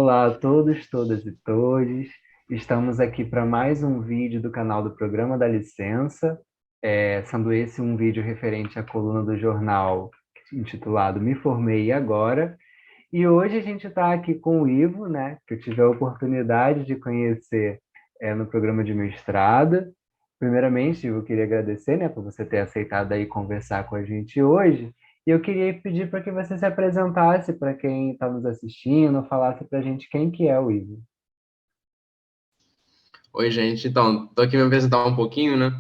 Olá a todos, todas e todes. Estamos aqui para mais um vídeo do canal do Programa da Licença, sendo esse um vídeo referente à coluna do jornal intitulado Me Formei Agora. E hoje a gente está aqui com o Ivo, né, que eu tive a oportunidade de conhecer no programa de mestrado. Primeiramente, eu queria agradecer, né, por você ter aceitado aí conversar com a gente hoje. E eu queria pedir para que você se apresentasse para quem está nos assistindo, falasse para a gente quem que é o Ivo. Oi, gente. Então, estou aqui me apresentar um pouquinho, né?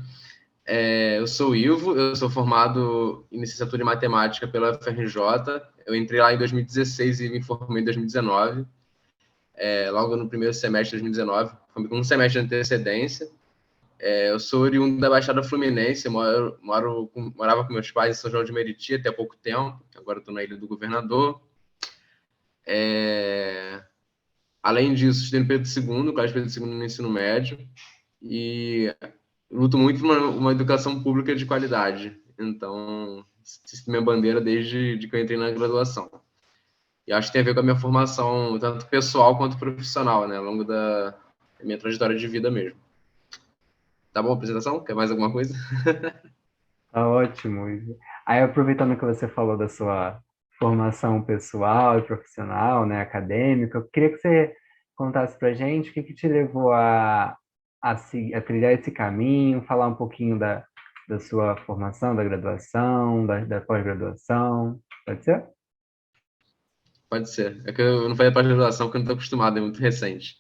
Eu sou o Ivo, eu sou formado em licenciatura em matemática pela UFRJ. Eu entrei lá em 2016 e me formei em 2019, logo no primeiro semestre de 2019, com um semestre de antecedência. Eu sou oriundo da Baixada Fluminense, morava com meus pais em São João de Meriti até há pouco tempo, agora estou na Ilha do Governador. Além disso, estudei no Pedro II, Colégio Pedro II no ensino médio, e luto muito por uma educação pública de qualidade. Então, essa é minha bandeira desde que eu entrei na graduação. E acho que tem a ver com a minha formação, tanto pessoal quanto profissional, né, ao longo da minha trajetória de vida mesmo. Tá bom a apresentação? Quer mais alguma coisa? Tá ótimo, Ivo. Aí, aproveitando que você falou da sua formação pessoal e profissional, né, acadêmica, eu queria que você contasse para a gente o que que te levou a trilhar esse caminho, falar um pouquinho da sua formação, da graduação, da pós-graduação. Pode ser? Pode ser. É que eu não falei pós-graduação porque eu não estou acostumado, é muito recente.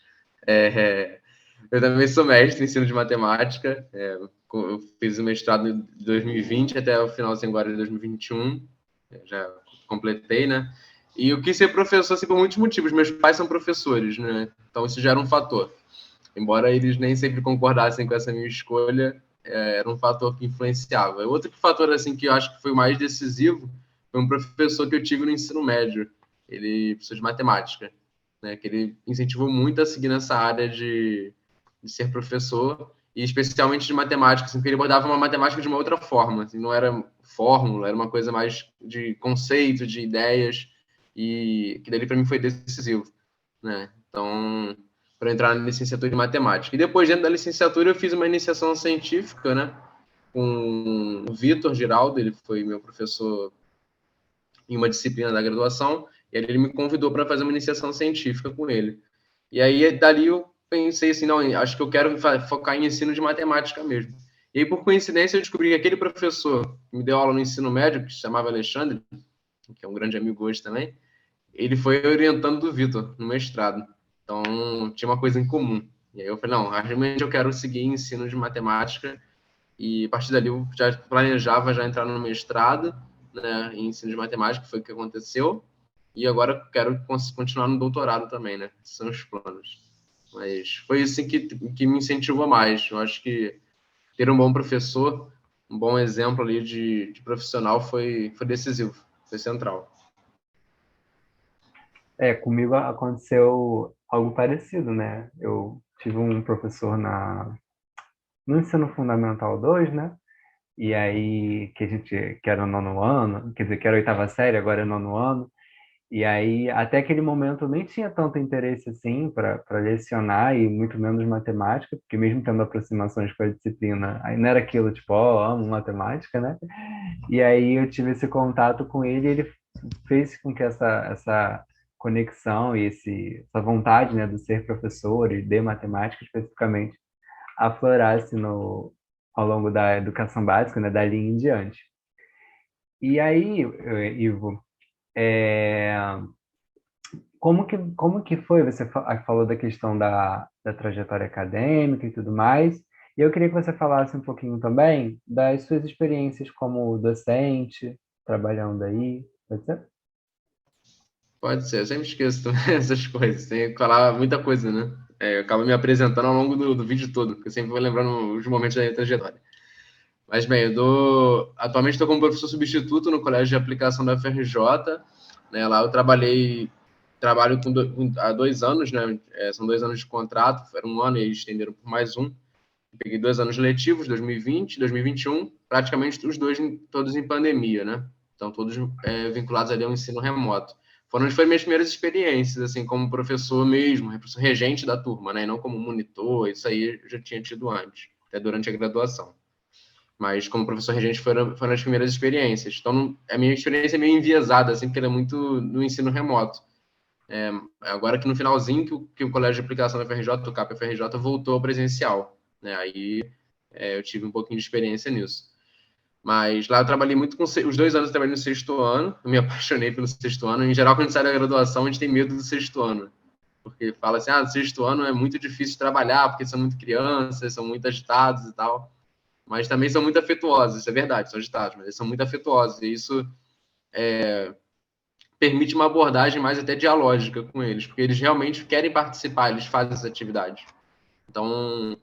Eu também sou mestre em ensino de matemática. Eu fiz o mestrado em 2020 até o finalzinho agora de 2021. Já completei, né? E eu quis ser professor assim, por muitos motivos. Meus pais são professores, né? Então isso já era um fator. Embora eles nem sempre concordassem com essa minha escolha, era um fator que influenciava. Outro fator assim que eu acho que foi o mais decisivo foi um professor que eu tive no ensino médio. Ele professor de matemática, né? Que ele incentivou muito a seguir nessa área de ser professor e especialmente de matemática, assim, porque ele abordava uma matemática de uma outra forma, assim, não era fórmula, era uma coisa mais de conceito, de ideias, e que dali para mim foi decisivo, né? Então, para entrar na licenciatura em matemática. E depois, dentro da licenciatura, eu fiz uma iniciação científica, né? Com o Vitor Giraldo, ele foi meu professor em uma disciplina da graduação, e ele me convidou para fazer uma iniciação científica com ele. E aí, dali eu pensei assim, não, acho que eu quero focar em ensino de matemática mesmo. E aí, por coincidência, eu descobri que aquele professor que me deu aula no ensino médio, que se chamava Alexandre, que é um grande amigo hoje também, ele foi orientando do Vitor no mestrado. Então, tinha uma coisa em comum. E aí eu falei, não, realmente eu quero seguir ensino de matemática. E a partir dali eu já planejava já entrar no mestrado, né, em ensino de matemática, que foi o que aconteceu. E agora quero continuar no doutorado também, né? Esses são os planos. Mas foi isso assim, que me incentivou mais. Eu acho que ter um bom professor, um bom exemplo ali de profissional foi decisivo, foi central. Comigo aconteceu algo parecido, né? Eu tive um professor no ensino fundamental 2, né? E aí, que era o nono ano, quer dizer, que era a oitava série, agora é nono ano. E aí, até aquele momento, eu nem tinha tanto interesse assim para lecionar, e muito menos matemática, porque mesmo tendo aproximações com a disciplina, aí não era aquilo tipo, ó, amo matemática, né? E aí eu tive esse contato com ele, e ele fez com que essa conexão e essa vontade, né, de ser professor e de matemática especificamente aflorasse ao longo da educação básica, né, dali em diante. E aí, Ivo, é, como que foi? Você falou da questão da trajetória acadêmica e tudo mais, e eu queria que você falasse um pouquinho também das suas experiências como docente, trabalhando aí, pode ser? Pode ser, eu sempre esqueço também essas coisas. Tem que falar muita coisa, né? Eu acabo me apresentando ao longo do vídeo todo, porque eu sempre vou lembrando os momentos da minha trajetória. Mas bem, atualmente estou como professor substituto no Colégio de Aplicação da FRJ. Né? Lá eu trabalho há 2 anos, né? São 2 anos de contrato, era um ano e eles estenderam por mais um. Peguei 2 anos letivos, 2020, 2021, praticamente os dois todos em pandemia, né? Então todos vinculados ali ao ensino remoto. foram minhas primeiras experiências, assim, como professor mesmo, professor regente da turma, né? E não como monitor, isso aí eu já tinha tido antes, até durante a graduação. Mas como professor regente foram as primeiras experiências. Então, a minha experiência é meio enviesada, assim, porque ela é muito no ensino remoto. Agora que no finalzinho que o Colégio de Aplicação da FRJ, o CAP FRJ, voltou ao presencial, né? Aí eu tive um pouquinho de experiência nisso. Mas lá eu trabalhei muito com... Os 2 anos eu trabalhei no sexto ano, eu me apaixonei pelo sexto ano. Em geral, quando a gente sai da graduação, a gente tem medo do sexto ano. Porque fala assim, no sexto ano é muito difícil trabalhar, porque são muito crianças, são muito agitados e tal. Mas também são muito afetuosos, isso é verdade, são agitados, mas eles são muito afetuosos. E isso permite uma abordagem mais até dialógica com eles, porque eles realmente querem participar, eles fazem essa atividade. Então,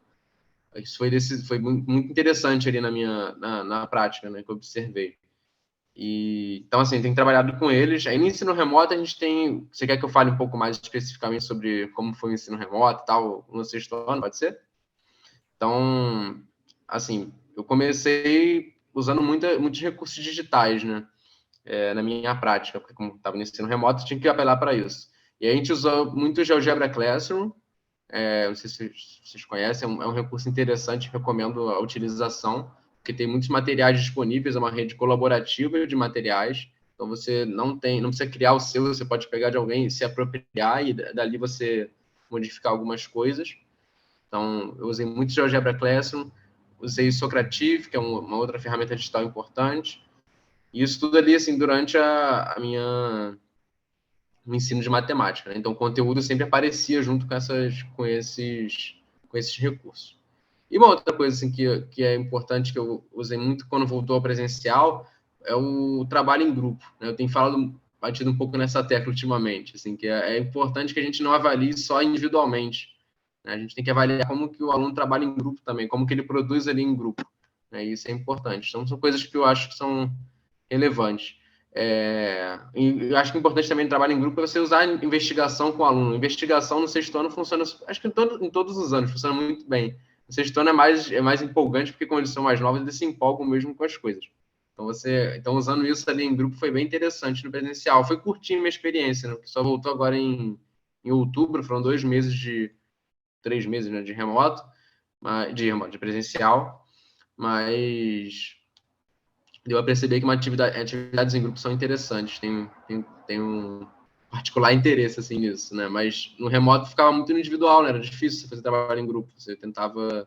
isso foi muito interessante ali na prática, né, que eu observei. Então, assim, tem trabalhado com eles. Aí no ensino remoto a gente tem... Você quer que eu fale um pouco mais especificamente sobre como foi o ensino remoto e tal, no sexto ano, pode ser? Então, assim, eu comecei usando muitos recursos digitais, né? Na minha prática, porque como estava no ensino remoto, tinha que apelar para isso. E a gente usou muito o GeoGebra Classroom, não sei se vocês conhecem, é um recurso interessante, recomendo a utilização, porque tem muitos materiais disponíveis, é uma rede colaborativa de materiais, então você não precisa criar o seu, você pode pegar de alguém e se apropriar, e dali você modificar algumas coisas. Então, eu usei muito GeoGebra Classroom, usei Socrative, que é uma outra ferramenta digital importante, e isso tudo ali, assim, durante o ensino de matemática, né? Então, o conteúdo sempre aparecia junto com esses recursos. E uma outra coisa assim, que é importante, que eu usei muito quando voltou ao presencial, é o trabalho em grupo, né? Eu tenho batido um pouco nessa tecla ultimamente, assim, que é importante que a gente não avalie só individualmente, né? A gente tem que avaliar como que o aluno trabalha em grupo também, como que ele produz ali em grupo, né? Isso é importante. Então, são coisas que eu acho que são relevantes. E eu acho que é importante também no trabalho em grupo é você usar investigação com o aluno. Investigação no sexto ano funciona, acho que em todos os anos, funciona muito bem. No sexto ano é mais empolgante, porque como eles são mais novos, eles se empolgam mesmo com as coisas. Então usando isso ali em grupo foi bem interessante no presencial. Foi curtinho minha experiência, né? Que só voltou agora em outubro, foram 3 meses, né, de remoto, de presencial, mas deu a perceber que atividades em grupo são interessantes, tem um particular interesse assim nisso, né? Mas no remoto ficava muito no individual, né? Era difícil você fazer trabalho em grupo. Você tentava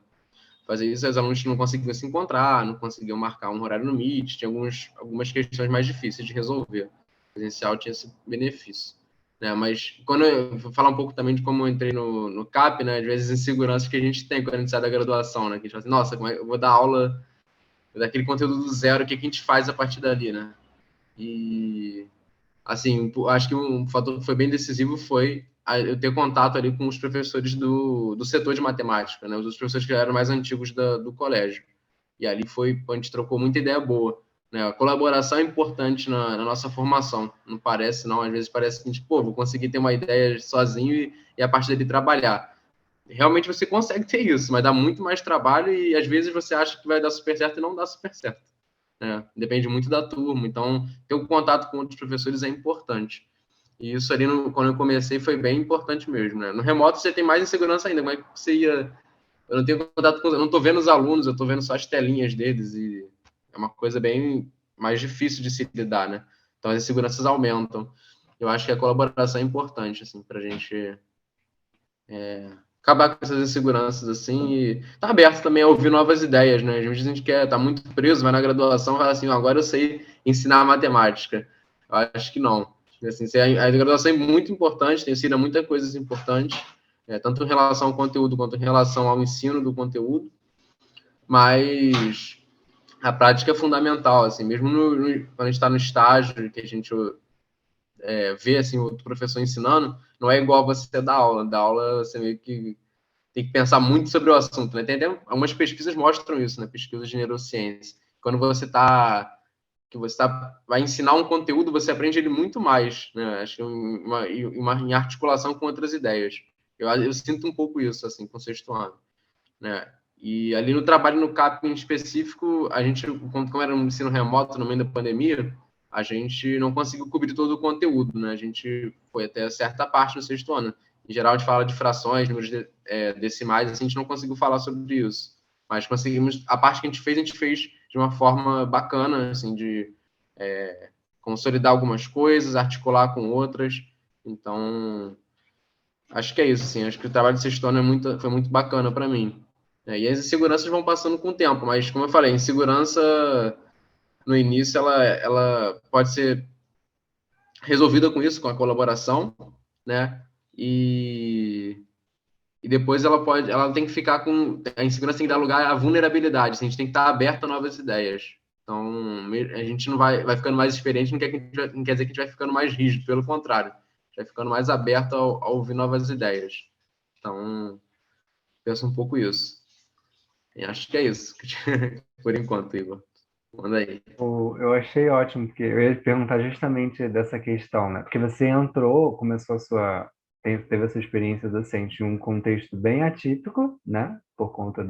fazer isso, os alunos não conseguiam se encontrar, não conseguiam marcar um horário no Meet, tinha algumas questões mais difíceis de resolver. O presencial tinha esse benefício. Né? Mas quando eu vou falar um pouco também de como eu entrei no CAP, né? Às vezes inseguranças que a gente tem quando a gente sai da graduação, né? Que a gente fala assim, nossa, como é que eu vou dar aula daquele conteúdo do zero, o que a gente faz a partir dali, né? E, assim, acho que um fator que foi bem decisivo foi eu ter contato ali com os professores do setor de matemática, né? Os professores que eram mais antigos do colégio. E ali foi onde a gente trocou muita ideia boa. Né? A colaboração é importante na nossa formação. Não parece, não. Às vezes parece que a gente, vou conseguir ter uma ideia sozinho e a partir dali trabalhar. Realmente você consegue ter isso, mas dá muito mais trabalho e às vezes você acha que vai dar super certo e não dá super certo. Né? Depende muito da turma. Então, ter um contato com outros professores é importante. E isso ali, quando eu comecei, foi bem importante mesmo. Né? No remoto, você tem mais insegurança ainda. Como é que você ia... Eu não tenho contato com... Eu não estou vendo os alunos, eu estou vendo só as telinhas deles. E é uma coisa bem mais difícil de se lidar, né? Então, as inseguranças aumentam. Eu acho que a colaboração é importante, assim, para a gente acabar com essas inseguranças, assim, e tá aberto também a ouvir novas ideias, né? Às vezes a gente tá muito preso, vai na graduação e fala assim, agora eu sei ensinar matemática. Eu acho que não. Assim, a graduação é muito importante, ensina muitas coisas importantes, tanto em relação ao conteúdo quanto em relação ao ensino do conteúdo, mas a prática é fundamental, assim, mesmo quando a gente está no estágio, que a gente vê, assim, o professor ensinando, não é igual você dar aula. Da aula, você meio que tem que pensar muito sobre o assunto, né? Tem até algumas pesquisas mostram isso, né? Pesquisas de neurociência. Quando vai ensinar um conteúdo, você aprende ele muito mais, né? Acho que em articulação com outras ideias. Eu sinto um pouco isso, assim, com o sexto ano, né? E ali no trabalho no CAP em específico, a gente, como era um ensino remoto no meio da pandemia, a gente não conseguiu cobrir todo o conteúdo, né? A gente foi até certa parte no sexto ano. Em geral, a gente fala de frações, números decimais, assim, a gente não conseguiu falar sobre isso. Mas conseguimos, a parte que a gente fez de uma forma bacana, assim, de consolidar algumas coisas, articular com outras. Então, acho que é isso, assim. Acho que o trabalho de sexto ano foi muito bacana para mim. E as inseguranças vão passando com o tempo, mas, como eu falei, insegurança no início ela pode ser resolvida com isso, com a colaboração, né? E depois ela tem que ficar com a insegurança tem que dar lugar à vulnerabilidade. Assim, a gente tem que estar aberto a novas ideias. Então, a gente não vai ficando mais experiente, não quer dizer que a gente vai ficando mais rígido, pelo contrário, vai ficando mais aberto a ouvir novas ideias. Então, penso um pouco isso. E acho que é isso, por enquanto, Igor. Manda aí. Eu achei ótimo, porque eu ia te perguntar justamente dessa questão, né? Porque você entrou, começou teve essa experiência docente em um contexto bem atípico, né? Por conta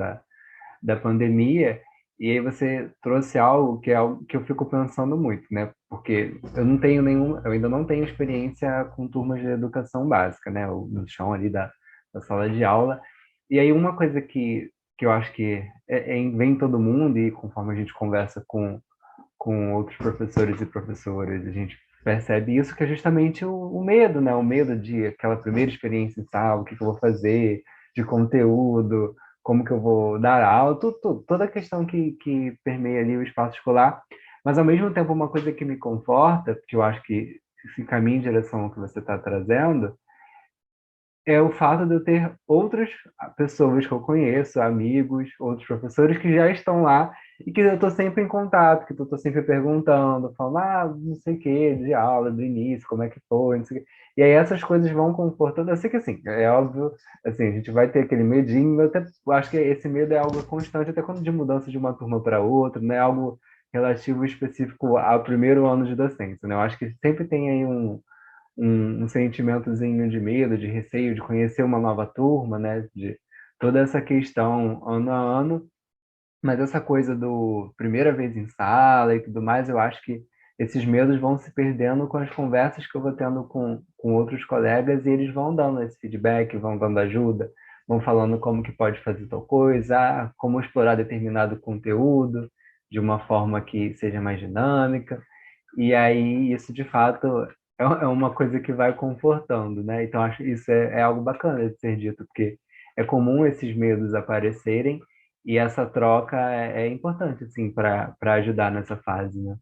da pandemia, e aí você trouxe algo que é algo que eu fico pensando muito, né? Porque eu ainda não tenho experiência com turmas de educação básica, né? No chão ali da sala de aula. E aí uma coisa que eu acho que vem em todo mundo, e conforme a gente conversa com outros professores e professoras, a gente percebe isso, que é justamente o medo, né? O medo de aquela primeira experiência em sala, o que que eu vou fazer, de conteúdo, como que eu vou dar aula, toda a questão que permeia ali o espaço escolar. Mas, ao mesmo tempo, uma coisa que me conforta, que eu acho que se caminha em direção ao que você está trazendo, é o fato de eu ter outras pessoas que eu conheço, amigos, outros professores que já estão lá e que eu estou sempre em contato, que eu estou sempre perguntando, falando, não sei o que, de aula, do início, como é que foi, não sei o quê. E aí essas coisas vão confortando. Eu sei que, assim, é óbvio, assim, a gente vai ter aquele medinho, eu até acho que esse medo é algo constante, até quando de mudança de uma turma para outra, não é algo relativo específico ao primeiro ano de docência, né? Eu acho que sempre tem aí um sentimentozinho de medo, de receio de conhecer uma nova turma, né? De toda essa questão ano a ano, mas essa coisa do primeira vez em sala e tudo mais, eu acho que esses medos vão se perdendo com as conversas que eu vou tendo com outros colegas, e eles vão dando esse feedback, vão dando ajuda, vão falando como que pode fazer tal coisa, como explorar determinado conteúdo de uma forma que seja mais dinâmica. E aí, isso de fato é uma coisa que vai confortando, né? Então, acho que isso é algo bacana de ser dito, porque é comum esses medos aparecerem e essa troca é importante, assim, para ajudar nessa fase, né?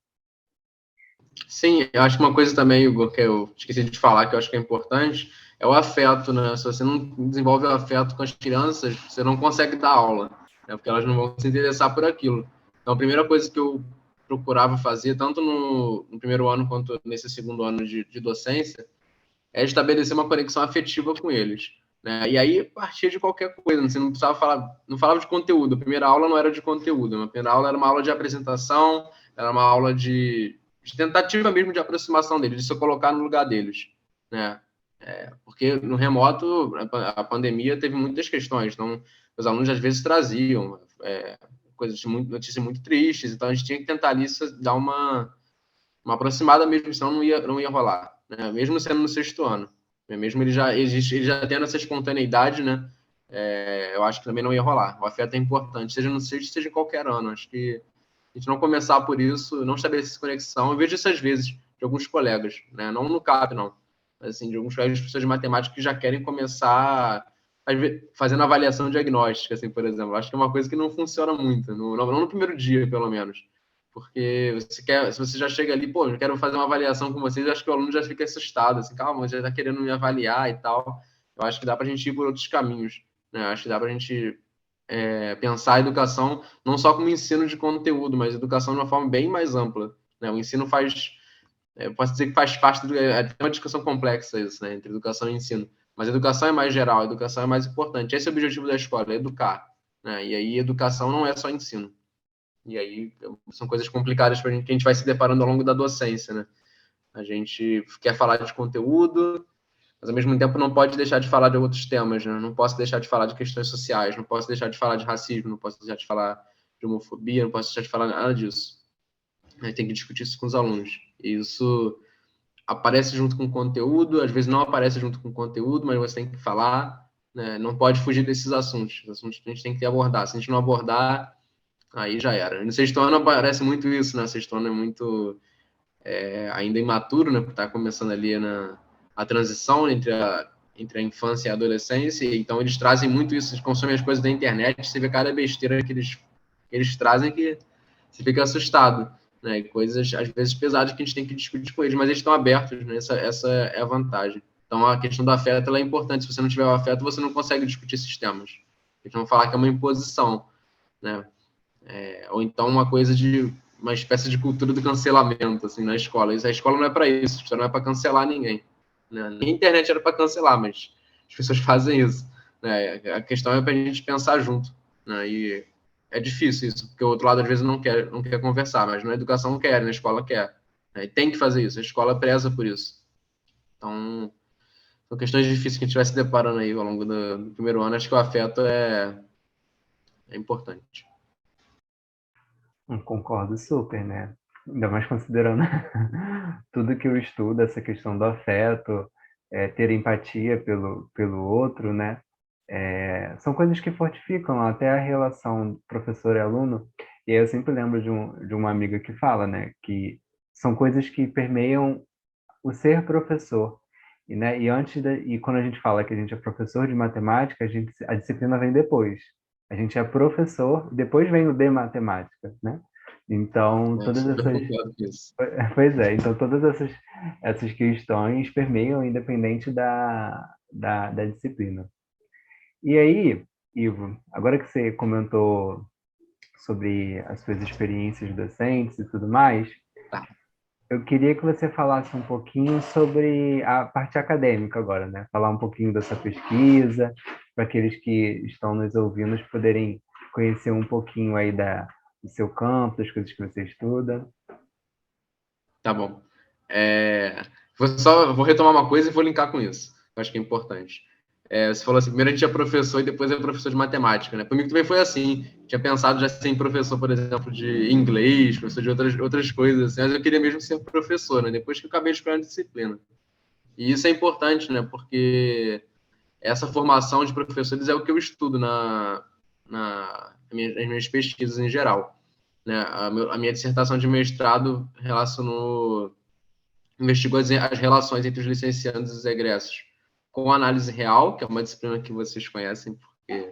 Sim, eu acho que uma coisa também, Igor, que eu esqueci de falar, que eu acho que é importante, é o afeto, né? Se você não desenvolve o afeto com as crianças, você não consegue dar aula, né? Porque elas não vão se interessar por aquilo. Então, a primeira coisa que eu procurava fazer, tanto no primeiro ano quanto nesse segundo ano de docência, é estabelecer uma conexão afetiva com eles. Né? E aí, partir de qualquer coisa, você não precisava falar, não falava de conteúdo. A primeira aula não era de conteúdo, a primeira aula era uma aula de apresentação, era uma aula de tentativa mesmo de aproximação deles, de se colocar no lugar deles. Né? Porque no remoto, a pandemia teve muitas questões, então os alunos às vezes traziam notícias muito tristes, então a gente tinha que tentar ali dar uma aproximada mesmo, senão não ia rolar, né? Mesmo sendo no sexto ano, né? Mesmo ele já tendo essa espontaneidade, né? Eu acho que também não ia rolar. O afeto é importante, seja no sexto, seja em qualquer ano. Acho que a gente não começar por isso, não estabelecer essa conexão. Eu vejo isso às vezes de alguns colegas, né? Não no CAP, não. Mas, assim, de alguns colegas de professores de matemática que já querem começar fazendo avaliação diagnóstica, assim, por exemplo. Acho que é uma coisa que não funciona muito, não no primeiro dia, pelo menos. Porque se você já chega ali, pô, eu quero fazer uma avaliação com vocês, acho que o aluno já fica assustado, assim, calma, já está querendo me avaliar e tal. Eu acho que dá para a gente ir por outros caminhos, né? Acho que dá para a gente pensar a educação não só como ensino de conteúdo, mas educação de uma forma bem mais ampla, né? O ensino posso dizer que faz parte é uma discussão complexa isso, né? Entre educação e ensino. Mas a educação é mais geral, a educação é mais importante. Esse é o objetivo da escola, é educar, né? E aí educação não é só ensino. E aí são coisas complicadas para que a gente vai se deparando ao longo da docência, né? A gente quer falar de conteúdo, mas ao mesmo tempo não pode deixar de falar de outros temas, né? Não posso deixar de falar de questões sociais, não posso deixar de falar de racismo, não posso deixar de falar de homofobia, não posso deixar de falar nada disso. né, tem que discutir isso com os alunos. E isso aparece junto com o conteúdo, às vezes não aparece junto com o conteúdo, mas você tem que falar, né? Não pode fugir desses assuntos. Os assuntos que a gente tem que abordar. Se a gente não abordar, aí já era. No sexto ano aparece muito isso, né? O sexto ano é muito ainda imaturo, né? Porque está começando ali a transição entre a infância e a adolescência, então eles trazem muito isso, eles consomem as coisas da internet, você vê cada besteira que eles trazem que você fica assustado, né? E coisas, às vezes, pesadas que a gente tem que discutir com eles, mas eles estão abertos, né? Essa é a vantagem. Então, a questão do afeto ela é importante. Se você não tiver o afeto, você não consegue discutir esses temas. Eles vão falar que é uma imposição, né? Ou então uma espécie de cultura do cancelamento, assim, na escola. A escola não é para isso. A escola não é para cancelar ninguém, né? Nem a internet era para cancelar, mas as pessoas fazem isso, né? A questão é para a gente pensar junto, né? E é difícil isso, porque o outro lado às vezes não quer conversar, mas na educação quer, na escola quer, né? E tem que fazer isso. A escola preza por isso. Então, são questões difíceis que a gente vai se deparando aí ao longo do primeiro ano. Acho que o afeto é importante. Concordo super, né? Ainda mais considerando tudo que eu estudo, essa questão do afeto, ter empatia pelo outro, né? São coisas que fortificam até a relação professor e aluno. E aí eu sempre lembro de uma amiga que fala, né? Que são coisas que permeiam o ser professor. E, né, e quando a gente fala que a gente é professor de matemática, a disciplina vem depois. A gente é professor, depois vem o de matemática, né? Então, Eu todas super essas, concordo com isso. pois é, então todas essas questões permeiam independente da disciplina. E aí, Ivo, agora que você comentou sobre as suas experiências docentes e tudo mais, Tá. eu queria que você falasse um pouquinho sobre a parte acadêmica agora, né? Falar um pouquinho dessa pesquisa, para aqueles que estão nos ouvindo poderem conhecer um pouquinho aí do seu campo, das coisas que você estuda. Tá bom. Vou retomar uma coisa e vou linkar com isso. Eu acho que é importante. Você falou assim, primeiro a gente é professor e depois é professor de matemática, né? Comigo também foi assim. Tinha pensado já ser professor, por exemplo, de inglês, professor de outras coisas, assim, mas eu queria mesmo ser professor, né? Depois que eu acabei escolhendo disciplina. E isso é importante, né? Porque essa formação de professores é o que eu estudo nas minhas pesquisas em geral, né? A minha dissertação de mestrado investigou as relações entre os licenciandos e os egressos com análise real, que é uma disciplina que vocês conhecem, porque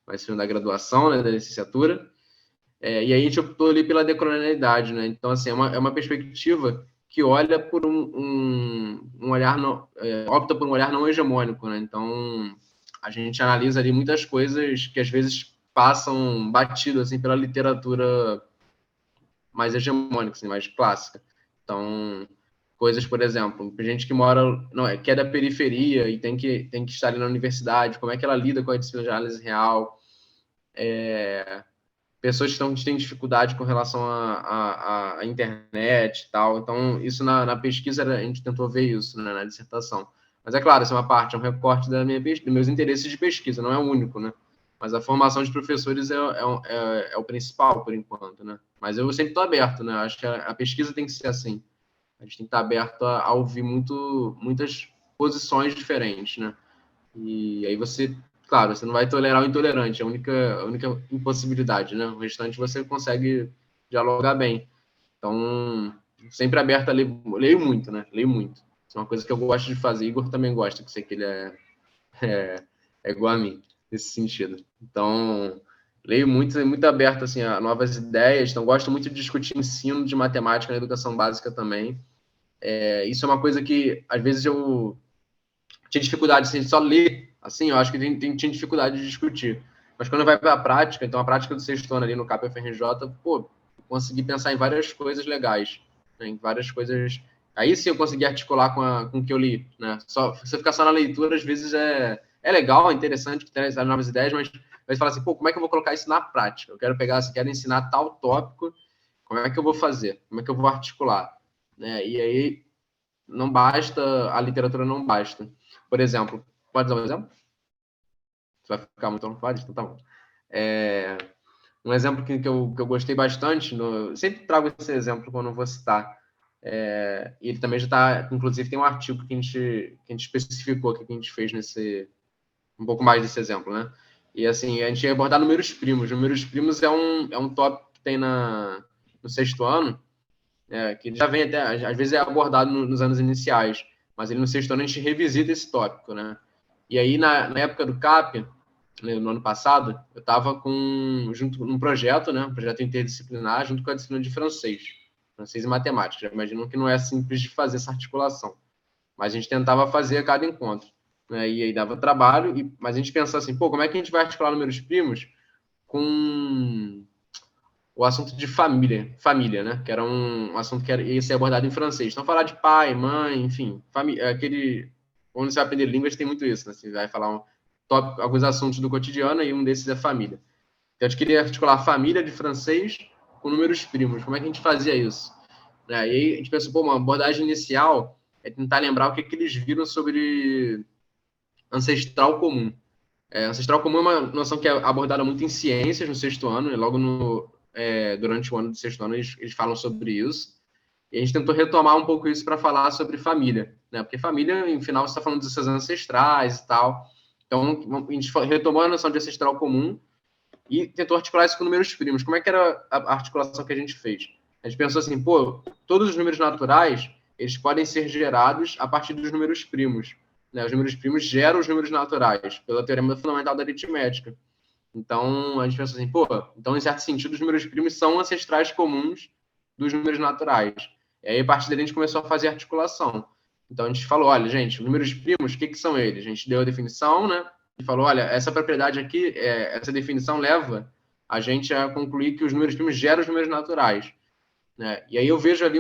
vai ser da graduação, né, da licenciatura, e aí a gente optou ali pela decolonialidade, né? Então, assim, é uma perspectiva que olha por um olhar, opta por um olhar não hegemônico, né? Então, a gente analisa ali muitas coisas que às vezes passam batido, assim, pela literatura mais hegemônica, assim, mais clássica. Então, coisas, por exemplo, gente que mora, não, que é da periferia e tem que estar ali na universidade, como é que ela lida com a disciplina de análise real, pessoas que têm dificuldade com relação à internet e tal. Então, isso na pesquisa a gente tentou ver isso, né, na dissertação. Mas é claro, isso é uma parte, é um recorte dos meus interesses de pesquisa, não é o único, né? Mas a formação de professores é o principal, por enquanto, né? Mas eu sempre estou aberto, né? Acho que a pesquisa tem que ser assim. A gente tem que estar aberto a ouvir muitas posições diferentes, né? E aí claro, você não vai tolerar o intolerante, é a única impossibilidade, né? O restante você consegue dialogar bem. Então, sempre aberto a ler, leio muito, né? Leio muito. Isso é uma coisa que eu gosto de fazer. Igor também gosta, que eu sei que ele é, é igual a mim, nesse sentido. Então, leio muito, muito aberto assim, a novas ideias. Então, gosto muito de discutir ensino de matemática na educação básica também. Isso é uma coisa que, às vezes, eu tinha dificuldade, assim, de só ler, assim, eu acho que tinha dificuldade de discutir. Mas quando vai para a prática, então a prática do sexto ano ali no CAP-FRJ, pô, consegui pensar em várias coisas legais, né, em várias coisas. Aí sim eu consegui articular com o que eu li, né? Só, se você ficar só na leitura, às vezes é legal, é interessante, ter as novas ideias, mas você fala assim, pô, como é que eu vou colocar isso na prática? Eu quero pegar, quero ensinar tal tópico, como é que eu vou fazer? Como é que eu vou articular? Né? E aí não basta, a literatura não basta. Por exemplo, pode dar um exemplo? Você vai ficar muito alfabetista? Então tá bom. É, Um exemplo que eu gostei bastante, sempre trago esse exemplo quando eu vou citar, e ele também já está, inclusive tem um artigo que a gente especificou, que a gente fez um pouco mais desse exemplo, né? E assim, a gente ia abordar números primos. Números primos é um tópico que tem no sexto ano, que já vem até, às vezes é abordado nos anos iniciais, mas ele no sexto ano a gente revisita esse tópico, né? E aí, na época do CAP, né, no ano passado, eu estava junto num projeto, né, um projeto interdisciplinar, junto com a disciplina de francês e matemática. Já imaginam que não é simples de fazer essa articulação, mas a gente tentava fazer a cada encontro, né, e aí dava trabalho, mas a gente pensava assim, pô, como é que a gente vai articular números primos com o assunto de família, né, que era um assunto que ia ser abordado em francês. Então, falar de pai, mãe, enfim, família, onde você vai aprender línguas tem muito isso, né, você vai falar alguns assuntos do cotidiano e um desses é família. Então, a gente queria articular família de francês com números primos. Como é que a gente fazia isso? E aí a gente pensou, pô, uma abordagem inicial é tentar lembrar o que eles viram sobre ancestral comum. Ancestral comum é uma noção que é abordada muito em ciências no sexto ano, e logo durante o ano do sexto ano eles falam sobre isso. E a gente tentou retomar um pouco isso para falar sobre família, né? Porque família, em final, você está falando dos seus ancestrais e tal. Então, a gente retomou a noção de ancestral comum e tentou articular isso com números primos. Como é que era a articulação que a gente fez? A gente pensou assim, pô, todos os números naturais, eles podem ser gerados a partir dos números primos, né? Os números primos geram os números naturais, pela teorema fundamental da aritmética. Então, a gente pensou assim, pô, então, em certo sentido, os números primos são ancestrais comuns dos números naturais. E aí, a partir daí, a gente começou a fazer articulação. Então, a gente falou, olha, gente, números primos, o que são eles? A gente deu a definição, né? E falou, olha, essa propriedade aqui, essa definição leva a gente a concluir que os números primos geram os números naturais, né? E aí eu vejo ali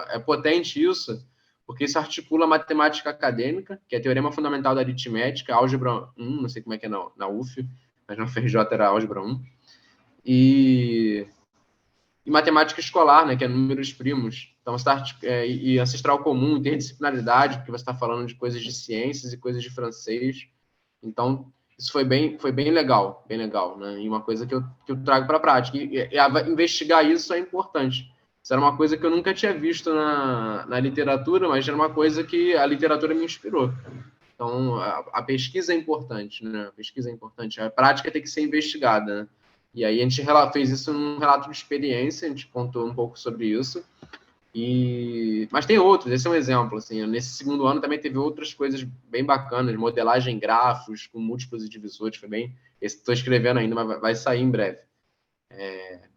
é potente isso, porque isso articula a matemática acadêmica, que é a teorema fundamental da aritmética, álgebra 1, não sei como é que é na UF, mas na FRJ era álgebra 1, e matemática escolar, né, que é números primos. Então, e ancestral comum, interdisciplinaridade, porque você está falando de coisas de ciências e coisas de francês. Então, isso foi bem legal, né? E uma coisa que eu trago para a prática. Investigar isso é importante. Isso era uma coisa que eu nunca tinha visto na literatura, mas era uma coisa que a literatura me inspirou. Então, a pesquisa é importante, né? A pesquisa é importante. A prática tem que ser investigada, né? E aí a gente fez isso num relato de experiência, a gente contou um pouco sobre isso. Mas tem outros, esse é um exemplo. Assim, nesse segundo ano também teve outras coisas bem bacanas, modelagem grafos com múltiplos e divisores, foi bem. Estou escrevendo ainda, mas vai sair em breve.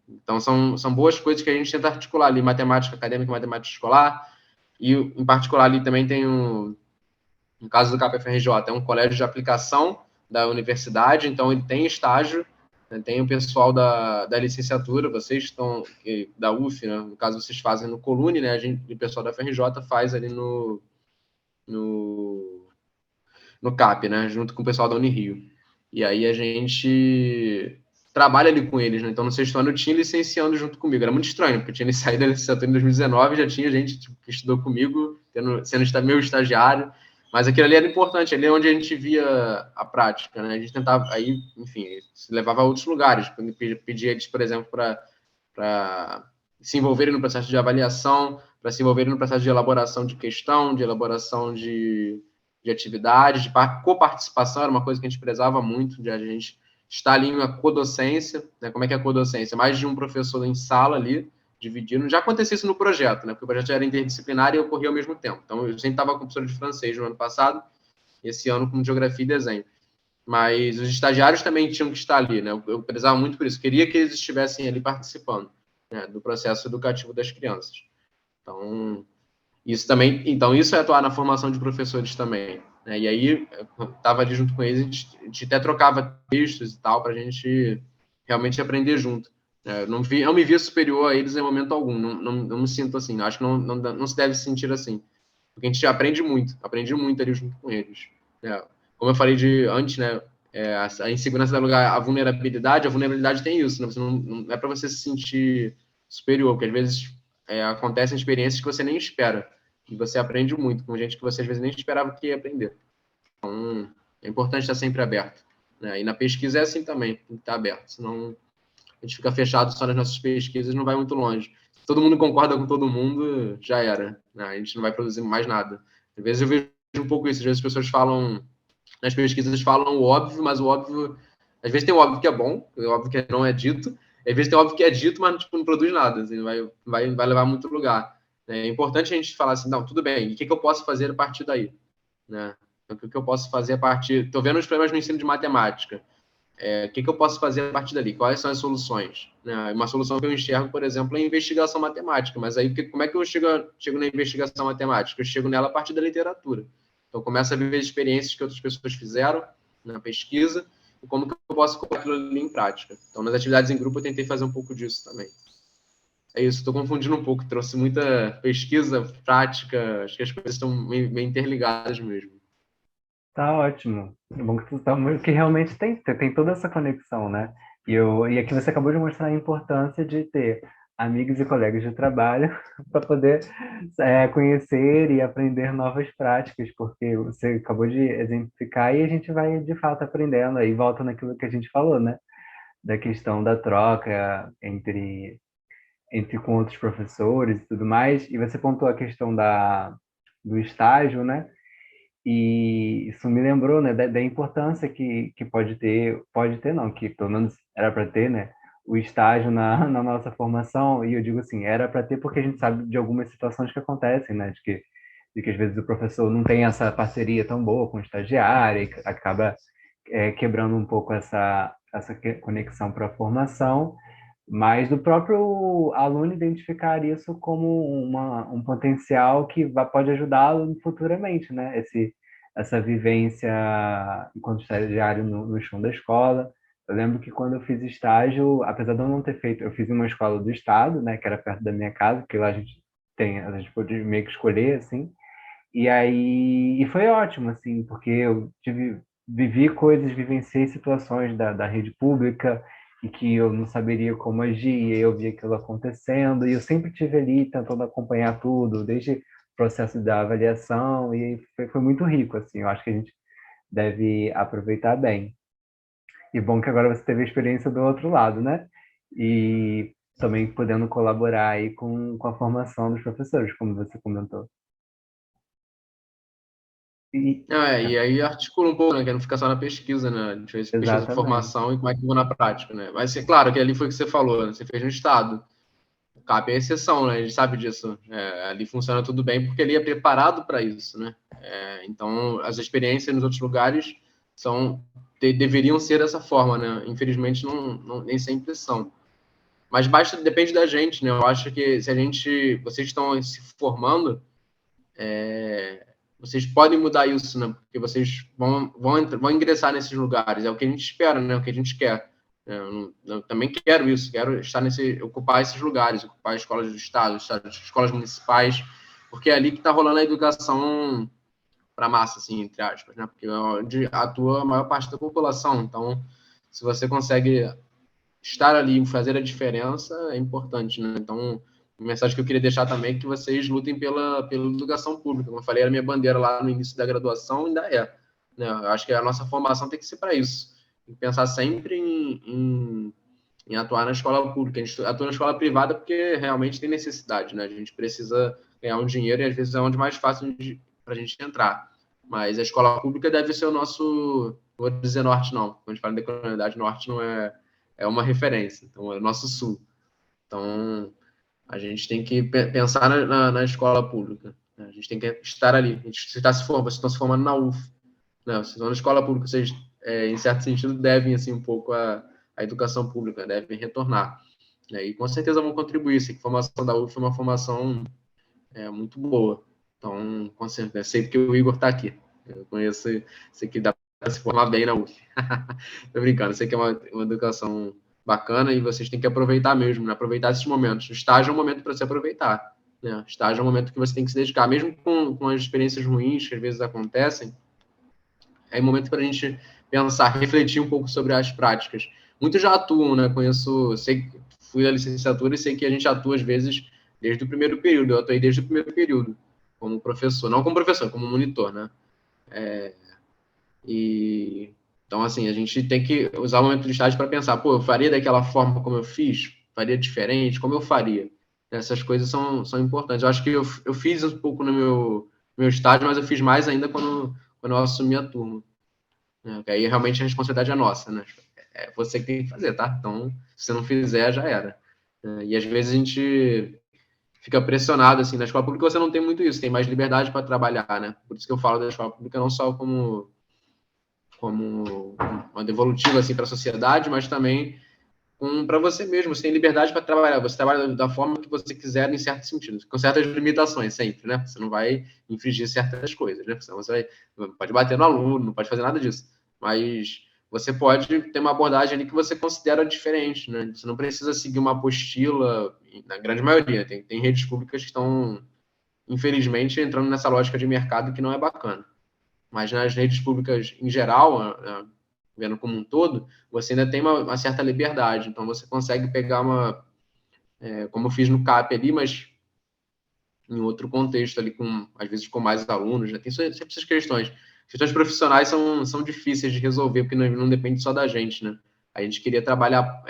Então são boas coisas que a gente tenta articular ali, matemática acadêmica e matemática escolar, e em particular ali também tem no caso do KPFRJ, é um colégio de aplicação da universidade, então ele tem estágio, né, tem o pessoal da licenciatura, vocês estão da UF, né, no caso vocês fazem no Colune, né, o pessoal da FRJ faz ali no, no CAP, né, junto com o pessoal da Unirio. E aí a gente trabalha ali com eles, né? Então no sexto ano eu tinha licenciando junto comigo. Era muito estranho, porque eu tinha saído da licenciatura em 2019 e já tinha gente que estudou comigo, sendo meu estagiário. Mas aquilo ali era importante, ali é onde a gente via a prática, né? A gente tentava, aí, enfim, se levava a outros lugares. Pedia eles, por exemplo, para se envolverem no processo de avaliação, para se envolverem no processo de elaboração de questão, de elaboração de atividades, de coparticipação, era uma coisa que a gente prezava muito, de a gente estar ali em uma codocência, né? Como é que é a codocência? Mais de um professor em sala ali, dividindo. Já acontecia isso no projeto, né? Porque o projeto era interdisciplinar e ocorria ao mesmo tempo. Então, eu sempre estava com professor de francês no ano passado, esse ano com geografia e desenho. Mas os estagiários também tinham que estar ali, né? Eu prezava muito por isso. Queria que eles estivessem ali participando, né, do processo educativo das crianças. Então, isso é atuar na formação de professores também, né? E aí, eu estava ali junto com eles, a gente até trocava textos e tal, para a gente realmente aprender junto. Eu não me via superior a eles em momento algum, não me sinto assim, acho que não se deve se sentir assim, porque a gente aprende muito ali junto com eles, né? Como eu falei antes, né, a insegurança dá lugar à vulnerabilidade, a vulnerabilidade tem isso, né? Você não é para você se sentir superior, porque às vezes acontecem experiências que você nem espera, e você aprende muito com gente que você às vezes nem esperava que ia aprender. Então, é importante estar sempre aberto. né? E na pesquisa é assim também, tem que estar aberto, senão a gente fica fechado só nas nossas pesquisas, não vai muito longe. Se todo mundo concorda com todo mundo, já era, né? A gente não vai produzir mais nada. Às vezes eu vejo um pouco isso, às vezes as pessoas falam, nas pesquisas falam o óbvio, mas o óbvio, às vezes tem o óbvio que é bom, o óbvio que não é dito, às vezes tem o óbvio que é dito, mas tipo, não produz nada, assim, vai levar muito lugar. É importante a gente falar assim, não, tudo bem, e o que eu posso fazer a partir daí? Né? Então, o que eu posso fazer a partir... Estou vendo os problemas no ensino de matemática. O que eu posso fazer a partir dali? Quais são as soluções? Né? Uma solução que eu enxergo, por exemplo, é a investigação matemática. Mas aí, como é que eu chego na investigação matemática? Eu chego nela a partir da literatura. Então, eu começo a ver as experiências que outras pessoas fizeram na pesquisa e como que eu posso colocar aquilo ali em prática. Então, nas atividades em grupo, eu tentei fazer um pouco disso também. É isso, estou confundindo um pouco. Trouxe muita pesquisa, prática. Acho que as coisas estão meio interligadas mesmo. Tá ótimo. É bom que tu tá muito, que realmente tem toda essa conexão, né? E aqui você acabou de mostrar a importância de ter amigos e colegas de trabalho para poder conhecer e aprender novas práticas, porque você acabou de exemplificar e a gente vai de fato aprendendo. Aí volta naquilo que a gente falou, né? Da questão da troca entre com outros professores e tudo mais. E você pontuou a questão do estágio, né? E isso me lembrou, né, da importância que pode ter não, que pelo menos era para ter, né, o estágio na nossa formação. E eu digo assim, era para ter porque a gente sabe de algumas situações que acontecem, né, de que às vezes o professor não tem essa parceria tão boa com o estagiário e acaba quebrando um pouco essa conexão para a formação, mas do próprio aluno identificar isso como um potencial que pode ajudá-lo futuramente, né? Essa vivência enquanto estagiário no chão da escola. Eu lembro que quando eu fiz estágio, apesar de eu não ter feito, eu fiz em uma escola do estado, né, que era perto da minha casa, que lá a gente pôde meio que escolher, assim, e foi ótimo, assim, porque vivi coisas, vivenciei situações da rede pública e que eu não saberia como agir, e aí eu via aquilo acontecendo, e eu sempre tive ali tentando acompanhar tudo, desde o processo da avaliação, e aí foi muito rico, assim, eu acho que a gente deve aproveitar bem. E bom que agora você teve a experiência do outro lado, né? E também podendo colaborar aí com a formação dos professores, como você comentou. E, E aí articula um pouco, né? Que não fica só na pesquisa, né? A gente fez pesquisa de exatamente. formação e como é que eu vou na prática, né? Mas é claro que ali foi o que você falou, né? Você fez no Estado. O CAP é exceção, né? A gente sabe disso. Ali funciona tudo bem porque ele é preparado para isso, né? Então, as experiências nos outros lugares deveriam ser dessa forma, né? Infelizmente, nem sempre são. Mas depende da gente, né? Eu acho que se vocês estão se formando, vocês podem mudar isso, né? Porque vocês vão ingressar nesses lugares. É o que a gente espera, né? É o que a gente quer. Eu também quero isso, quero ocupar esses lugares, ocupar escolas do Estado, escolas municipais, porque é ali que está rolando a educação para massa, assim, entre aspas, né? Porque é onde atua a maior parte da população. Então, se você consegue estar ali e fazer a diferença, é importante, né? Então, a mensagem que eu queria deixar também é que vocês lutem pela educação pública. Como eu falei, era minha bandeira lá no início da graduação, ainda é. Né? Eu acho que a nossa formação tem que ser para isso. Tem que pensar sempre em atuar na escola pública. A gente atua na escola privada porque realmente tem necessidade, né? A gente precisa ganhar um dinheiro e às vezes é onde mais fácil para a gente entrar. Mas a escola pública deve ser o nosso, não vou dizer norte não, quando a gente fala de decolonialidade, norte não é uma referência, então é o nosso sul. Então, a gente tem que pensar na escola pública. Né? A gente tem que estar ali. A gente, vocês estão se formando na UF. Né? Vocês estão na escola pública, vocês, em certo sentido, devem assim, um pouco a educação pública, devem retornar. Né? E com certeza vão contribuir. Sei que a formação da UF é uma formação muito boa. Então, com certeza, sei porque o Igor está aqui. Eu conheço, sei que dá para se formar bem na UF. Tô brincando, sei que é uma educação bacana e vocês têm que aproveitar mesmo, né? Aproveitar esses momentos. O estágio é um momento para se aproveitar. Né? O estágio é um momento que você tem que se dedicar, mesmo com as experiências ruins que às vezes acontecem, é um momento para a gente pensar, refletir um pouco sobre as práticas. Muitos já atuam, né? Fui da licenciatura e sei que a gente atua às vezes desde o primeiro período. Eu atuei desde o primeiro período como professor, não como professor, como monitor, né? E Então, assim, a gente tem que usar o momento do estágio para pensar, pô, eu faria daquela forma como eu fiz? Faria diferente? Como eu faria? Essas coisas são importantes. Eu acho que eu fiz um pouco no meu estágio, mas eu fiz mais ainda quando eu assumi a turma. Né? Porque aí realmente a responsabilidade é nossa, né? É você que tem que fazer, tá? Então, se você não fizer, já era. E às vezes a gente fica pressionado, assim, na escola pública você não tem muito isso, tem mais liberdade para trabalhar, né? Por isso que eu falo da escola pública não só como uma devolutiva, assim, para a sociedade, mas também para você mesmo. Você tem liberdade para trabalhar. Você trabalha da forma que você quiser, em certos sentidos, com certas limitações sempre, né? Você não vai infringir certas coisas, né? Senão você não pode bater no aluno, não pode fazer nada disso. Mas você pode ter uma abordagem ali que você considera diferente, né? Você não precisa seguir uma apostila, na grande maioria. Tem redes públicas que estão, infelizmente, entrando nessa lógica de mercado que não é bacana. Mas nas redes públicas em geral, vendo como um todo, você ainda tem uma certa liberdade. Então, você consegue pegar como eu fiz no CAP ali, mas em outro contexto ali, às vezes com mais alunos, né? Tem sempre essas questões. Questões profissionais são difíceis de resolver, porque não depende só da gente, né? A gente queria trabalhar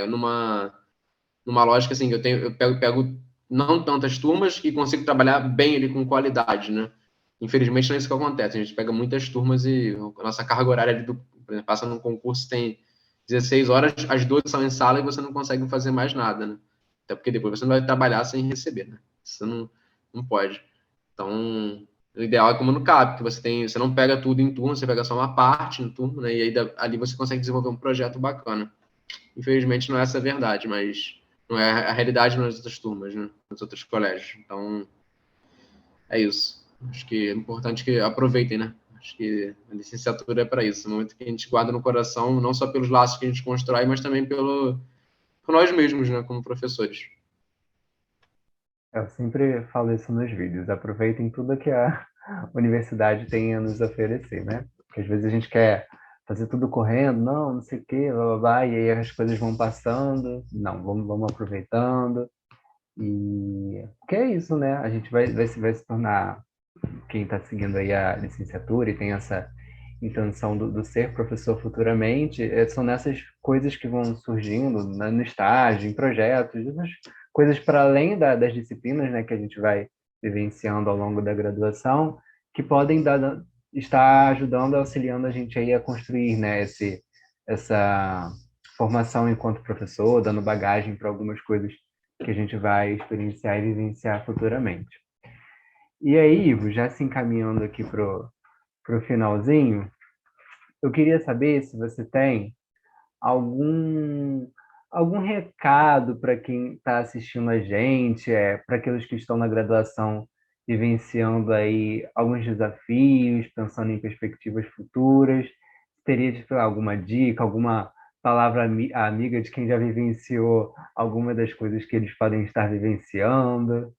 numa lógica assim, eu pego não tantas turmas e consigo trabalhar bem ali com qualidade, né? Infelizmente não é isso que acontece. A gente pega muitas turmas e a nossa carga horária ali por exemplo, passa num concurso, tem 16 horas, as 12 são em sala e você não consegue fazer mais nada, né? Até porque depois você não vai trabalhar sem receber, né? Você não pode. Então, o ideal é como no CAP, que você não pega tudo em turno, você pega só uma parte no turno, né? E aí ali você consegue desenvolver um projeto bacana. Infelizmente não é essa a verdade, mas não é a realidade nas outras turmas, né? Nos outros colégios. Então, é isso. Acho que é importante que aproveitem, né? Acho que a licenciatura é para isso, um momento que a gente guarda no coração, não só pelos laços que a gente constrói, mas também por nós mesmos, né, como professores. Eu sempre falo isso nos vídeos. Aproveitem tudo que a universidade tem a nos oferecer, né? Porque às vezes a gente quer fazer tudo correndo, não sei o quê, blá, blá, blá, e aí as coisas vão passando. Não, vamos aproveitando. E que é isso, né? A gente vai se tornar quem está seguindo aí a licenciatura e tem essa intenção do ser professor futuramente, são nessas coisas que vão surgindo no estágio, em projetos, essas coisas para além das disciplinas, né, que a gente vai vivenciando ao longo da graduação, que podem estar ajudando, auxiliando a gente aí a construir, né, essa formação enquanto professor, dando bagagem para algumas coisas que a gente vai experienciar e vivenciar futuramente. E aí, Ivo, já se encaminhando aqui pro finalzinho, eu queria saber se você tem algum algum recado para quem está assistindo a gente, para aqueles que estão na graduação vivenciando aí alguns desafios, pensando em perspectivas futuras. Teria, tipo, alguma dica, alguma palavra amiga de quem já vivenciou alguma das coisas que eles podem estar vivenciando?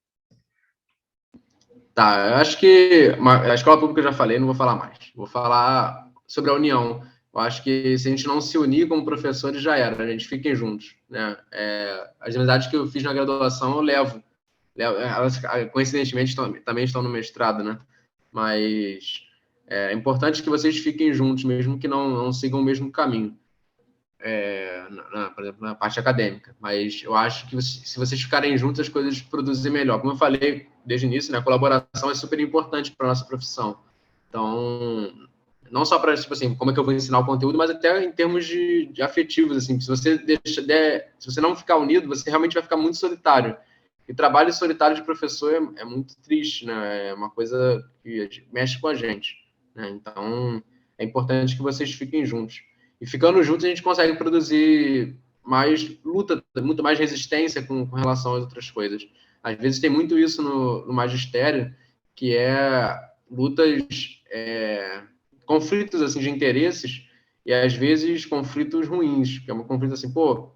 Tá, eu acho que a escola pública eu já falei, não vou falar mais. Vou falar sobre a união. Eu acho que se a gente não se unir como professores, já era. A gente fiquem juntos, né? As amizades que eu fiz na graduação, eu levo. Elas, coincidentemente, também estão no mestrado, né? Mas é importante que vocês fiquem juntos, mesmo que não sigam o mesmo caminho, por exemplo, na parte acadêmica. Mas eu acho que se vocês ficarem juntos, as coisas produzem melhor. Como eu falei desde o início, né, a colaboração é super importante para a nossa profissão. Então, não só para, tipo assim, como é que eu vou ensinar o conteúdo, mas até em termos de afetivos, assim, se se você não ficar unido, você realmente vai ficar muito solitário. E trabalho solitário de professor é muito triste, né? É uma coisa que mexe com a gente, né? Então, é importante que vocês fiquem juntos. E ficando juntos, a gente consegue produzir mais luta, muito mais resistência com relação às outras coisas. Às vezes tem muito isso no magistério, que é lutas, conflitos assim de interesses e às vezes conflitos ruins, que é um conflito assim, pô,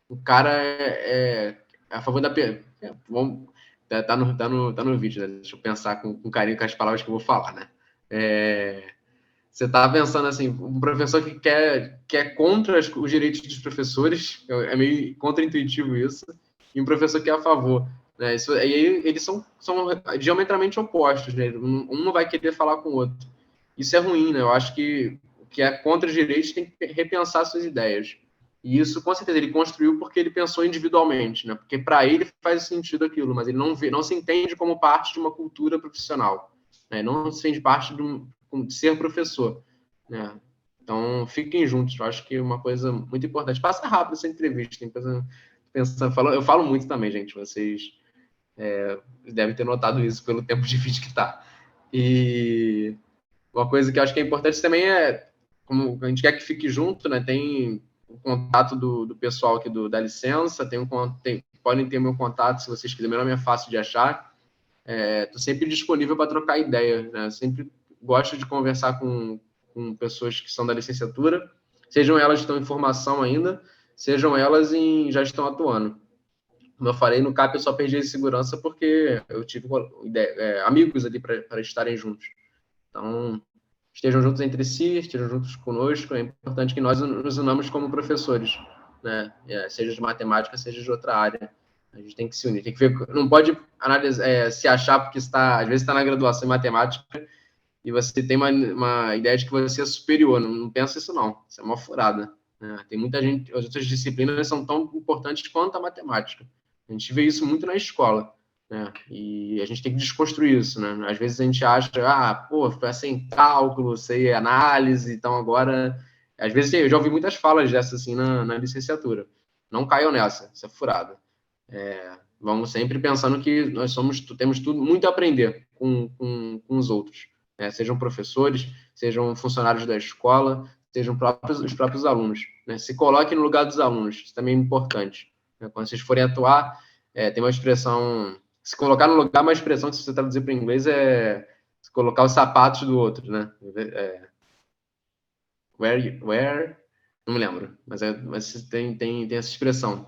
o cara é a favor da pena. Vamos, tá no vídeo, né? Deixa eu pensar com carinho com as palavras que eu vou falar, né? Você está pensando assim, um professor que é contra os direitos dos professores, é meio contraintuitivo isso, e um professor que é a favor. Né? Isso, e aí eles são diametralmente opostos, né? Um não vai querer falar com o outro. Isso é ruim, né? Eu acho que que é contra os direitos tem que repensar suas ideias. E isso, com certeza, ele construiu porque ele pensou individualmente, né? Porque para ele faz sentido aquilo, mas ele não se entende como parte de uma cultura profissional, né? Não se entende parte de ser professor, né? Então, fiquem juntos. Eu acho que é uma coisa muito importante. Passa rápido essa entrevista. Tem coisa, eu falo muito também, gente. Vocês devem ter notado isso pelo tempo de vídeo que tá. E uma coisa que eu acho que é importante também é, como a gente quer que fique junto, né? Tem o contato do pessoal aqui da licença, podem ter meu contato se vocês quiserem. Meu nome é fácil de achar. Estou sempre disponível para trocar ideia, né? Sempre gosto de conversar com pessoas que são da licenciatura, sejam elas que estão em formação ainda, sejam elas já estão atuando. Como eu falei, no CAP eu só perdi a segurança porque eu tive amigos ali para estarem juntos. Então, estejam juntos entre si, estejam juntos conosco. É importante que nós nos unamos como professores, né? Seja de matemática, seja de outra área. A gente tem que se unir, tem que ver, não pode analisar, se achar porque às vezes está na graduação em matemática e você tem uma ideia de que você é superior. Não pensa isso não, isso é uma furada, né? Tem muita gente, as outras disciplinas são tão importantes quanto a matemática. A gente vê isso muito na escola, né? E a gente tem que desconstruir isso, né? Às vezes a gente acha, pô, foi sem cálculo, sei análise, então agora... Às vezes eu já ouvi muitas falas dessas assim na licenciatura. Não caiam nessa, isso é furada. Vamos sempre pensando que temos tudo muito a aprender com os outros, né? Sejam professores, sejam funcionários da escola, sejam os próprios alunos, né? Se coloque no lugar dos alunos, isso também é importante, né? Quando vocês forem atuar, tem uma expressão, se colocar no lugar, uma expressão que se você traduzir para o inglês se colocar os sapatos do outro, né? Where, não me lembro, mas tem essa expressão.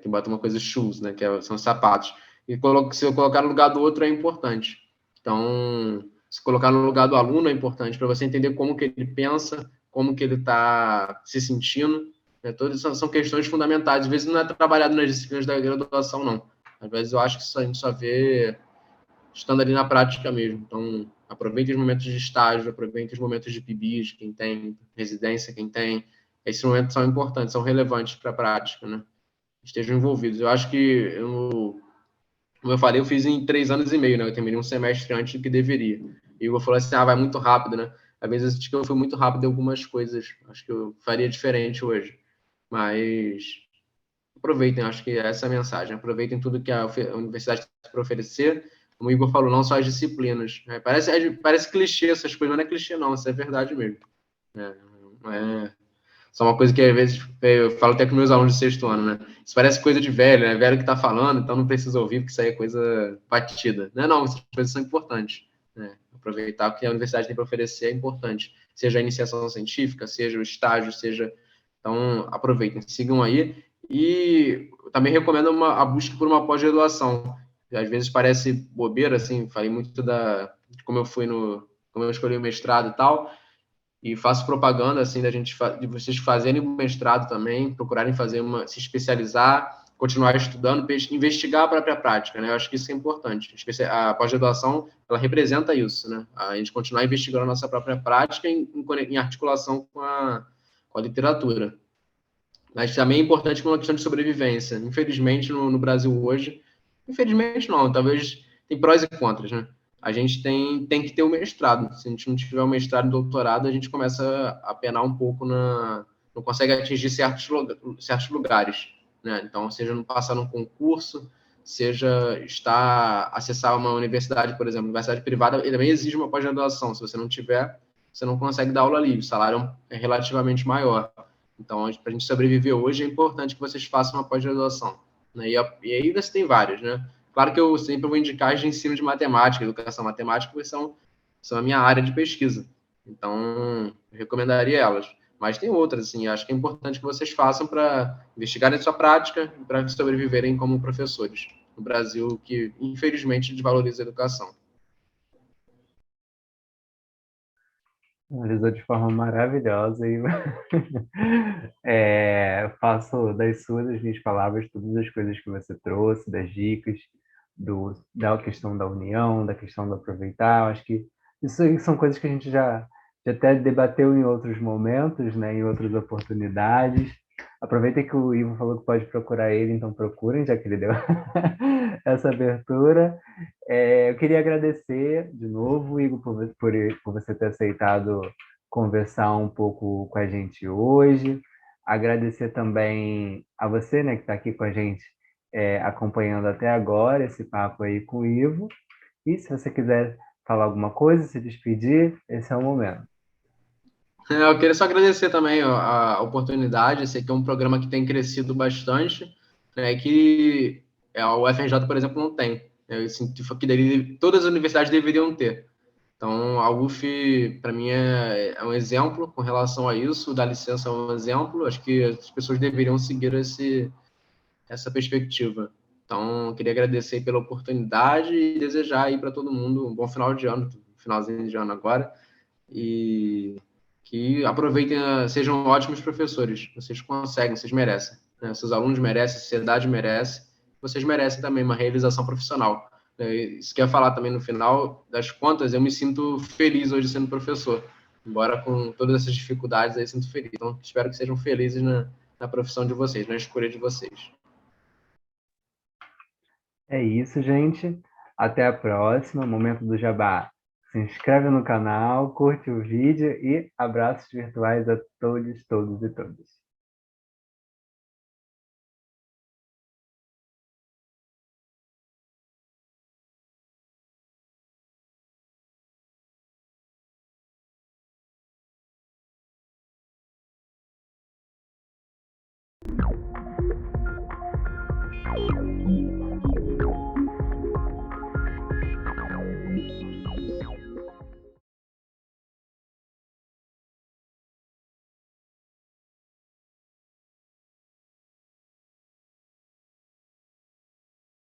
Que bota uma coisa shoes, né? São sapatos. E se eu colocar no lugar do outro é importante. Então, se colocar no lugar do aluno é importante para você entender como que ele pensa, como que ele está se sentindo. Né? Todas são questões fundamentais. Às vezes não é trabalhado nas disciplinas da graduação, não. Às vezes eu acho que isso a gente só vê estando ali na prática mesmo. Então, aproveite os momentos de estágio, aproveite os momentos de PIBIs, quem tem residência, quem tem. Esses momentos são importantes, são relevantes para a prática, né? Estejam envolvidos. Eu acho que, como eu falei, eu fiz em 3 anos e meio, né? Eu terminei um semestre antes do que deveria. E eu falei assim, vai muito rápido, né? Às vezes eu acho que eu fui muito rápido em algumas coisas. Acho que eu faria diferente hoje. Mas aproveitem, acho que essa é a mensagem. Aproveitem tudo que a universidade tem para oferecer. Como o Igor falou, não só as disciplinas. Parece clichê essas coisas, mas não é clichê não, isso é verdade mesmo. Não é só uma coisa que às vezes eu falo até com meus alunos de sexto ano, né? Isso parece coisa de velho, né? Velho que tá falando, então não precisa ouvir, porque isso aí é coisa batida. Não, essas coisas são importantes, né? Aproveitar o que a universidade tem para oferecer é importante. Seja a iniciação científica, seja o estágio, seja... Então, aproveitem, sigam aí. E também recomendo a busca por uma pós-graduação. Às vezes parece bobeira, assim, falei muito de como eu como eu escolhi o mestrado e tal, e faço propaganda assim de vocês fazerem mestrado também, procurarem se especializar, continuar estudando, investigar a própria prática, né? Eu acho que isso é importante. A pós-graduação, ela representa isso, né? A gente continuar investigando a nossa própria prática em articulação com a literatura. Mas também é importante com uma questão de sobrevivência. Infelizmente, no Brasil hoje, infelizmente não, talvez tem prós e contras, né? A gente tem que ter o mestrado. Se a gente não tiver o mestrado e doutorado, a gente começa a penar um pouco não consegue atingir certos lugares, né? Então, seja não passar num concurso, seja acessar uma universidade, por exemplo, universidade privada, ele também exige uma pós-graduação. Se você não tiver, você não consegue dar aula livre, o salário é relativamente maior. Então, para a gente sobreviver hoje, é importante que vocês façam uma pós-graduação, né? E aí você tem vários, né? Claro que eu sempre vou indicar as de ensino de matemática, educação matemática, porque são a minha área de pesquisa. Então, eu recomendaria elas. Mas tem outras, assim, acho que é importante que vocês façam para investigarem a sua prática e para sobreviverem como professores no Brasil, que infelizmente desvaloriza a educação. Analisou de forma maravilhosa e faço das suas as minhas palavras, todas as coisas que você trouxe, das dicas, da questão da união, da questão do aproveitar. Acho que isso aí são coisas que a gente já até debateu em outros momentos, né, em outras oportunidades. Aproveita que o Ivo falou que pode procurar ele, então procurem, já que ele deu essa abertura. Eu queria agradecer de novo, Igor, por você ter aceitado conversar um pouco com a gente hoje. Agradecer também a você, né, que está aqui com a gente, acompanhando até agora esse papo aí com o Ivo. E se você quiser falar alguma coisa, se despedir, esse é o momento. Eu queria só agradecer também a oportunidade. Esse aqui é um programa que tem crescido bastante, né, que o FRJ, por exemplo, não tem. Eu sinto que todas as universidades deveriam ter. Então, a UF, para mim, é um exemplo com relação a isso. O da licença é um exemplo. Acho que as pessoas deveriam seguir essa perspectiva. Então, eu queria agradecer pela oportunidade e desejar aí para todo mundo um bom final de ano, finalzinho de ano agora, e que aproveitem, sejam ótimos professores. Vocês conseguem, vocês merecem, né? Seus alunos merecem, a sociedade merece, vocês merecem também uma realização profissional. Isso que eu ia falar também no final das contas, eu me sinto feliz hoje sendo professor, embora com todas essas dificuldades aí, sinto feliz. Então, espero que sejam felizes na profissão de vocês, na escolha de vocês. É isso, gente. Até a próxima. Momento do Jabá. Se inscreve no canal, curte o vídeo e abraços virtuais a todos, todos e todas.